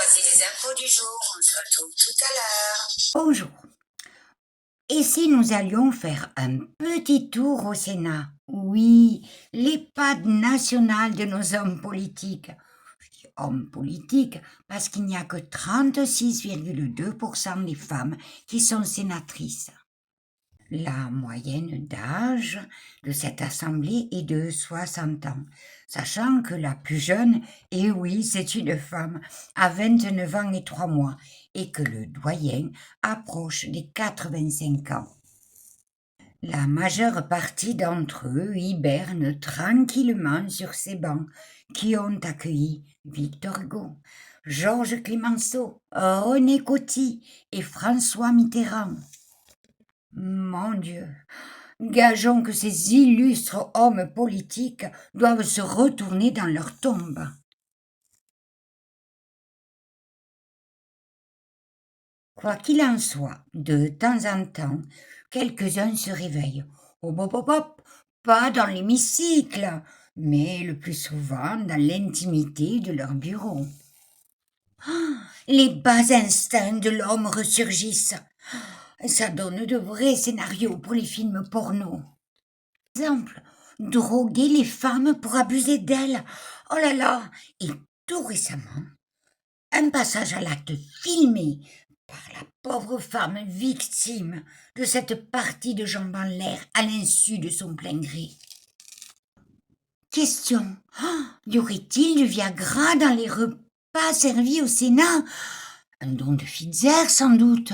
Voici les infos du jour. On se retrouve tout à l'heure. Bonjour. Et si nous allions faire un petit tour au Sénat? Oui, l'EHPAD national de nos hommes politiques. Je dis hommes politiques parce qu'il n'y a que 36,2% des femmes qui sont sénatrices. La moyenne d'âge de cette assemblée est de 60 ans, sachant que la plus jeune, et oui, c'est une femme, a 29 ans et 3 mois, et que le doyen approche des 85 ans. La majeure partie d'entre eux hibernent tranquillement sur ces bancs qui ont accueilli Victor Hugo, Georges Clemenceau, René Coty et François Mitterrand. Mon Dieu, gageons que ces illustres hommes politiques doivent se retourner dans leur tombe. Quoi qu'il en soit, de temps en temps, quelques-uns se réveillent. Hop, hop, hop, hop, pas dans l'hémicycle, mais le plus souvent dans l'intimité de leur bureau. Les bas instincts de l'homme ressurgissent. Ça donne de vrais scénarios pour les films porno. Par exemple, droguer les femmes pour abuser d'elles. Oh là là! Et tout récemment, un passage à l'acte filmé par la pauvre femme victime de cette partie de jambes en l'air à l'insu de son plein gré. Question. Y aurait-il du Viagra dans les repas servis au Sénat? Un don de Pfizer, sans doute.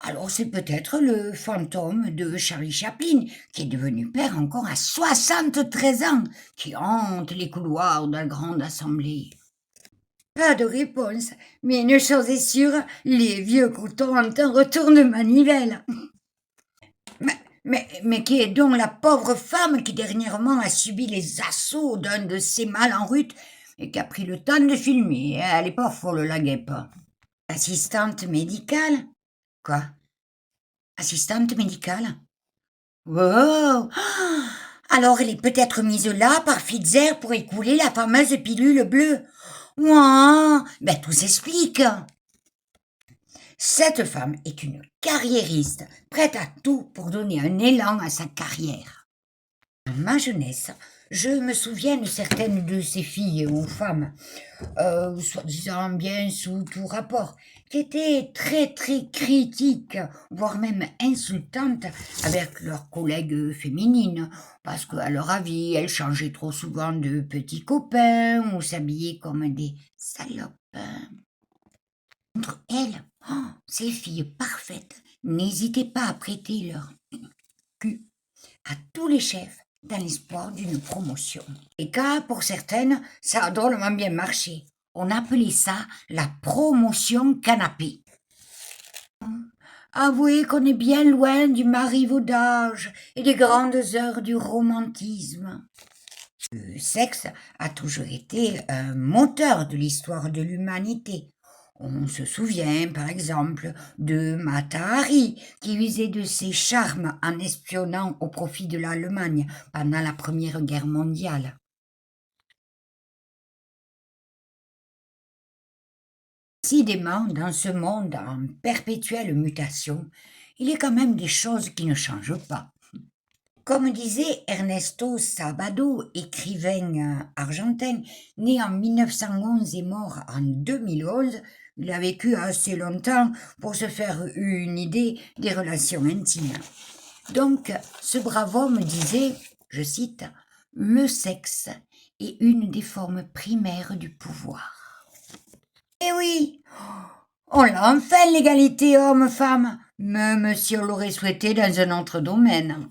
Alors c'est peut-être le fantôme de Charlie Chaplin, qui est devenu père encore à 73 ans, qui hante les couloirs de la grande assemblée. Pas de réponse, mais une chose est sûre, les vieux couteaux ont un retour de manivelle. Mais qui est donc la pauvre femme qui dernièrement a subi les assauts d'un de ces mâles en rut et qui a pris le temps de filmer? Elle est pas folle, la guêpe. Assistante médicale? Quoi? Assistante médicale? Wow! Alors elle est peut-être mise là par Pfizer pour écouler la fameuse pilule bleue. Ouah! Ben tout s'explique. Cette femme est une carriériste, prête à tout pour donner un élan à sa carrière. Dans ma jeunesse, je me souviens de certaines de ces filles ou femmes, soi-disant bien sous tout rapport, qui étaient très très critiques, voire même insultantes avec leurs collègues féminines, parce qu'à leur avis, elles changeaient trop souvent de petits copains ou s'habillaient comme des salopes. Entre elles, ces filles parfaites n'hésitaient pas à prêter leur cul à tous les chefs dans l'espoir d'une promotion. Et car pour certaines, ça a drôlement bien marché. On appelait ça la promotion canapé. Avouez qu'on est bien loin du marivaudage et des grandes heures du romantisme. Le sexe a toujours été un moteur de l'histoire de l'humanité. On se souvient, par exemple, de Mata Hari, qui usait de ses charmes en espionnant au profit de l'Allemagne pendant la Première Guerre mondiale. Décidément, dans ce monde en perpétuelle mutation, il y a quand même des choses qui ne changent pas. Comme disait Ernesto Sabado, écrivain argentin, né en 1911 et mort en 2011, il a vécu assez longtemps pour se faire une idée des relations intimes. Donc, ce brave homme disait, je cite, « Le sexe est une des formes primaires du pouvoir. » Eh oui, on l'a enfin l'égalité homme-femme, même si on l'aurait souhaité dans un autre domaine.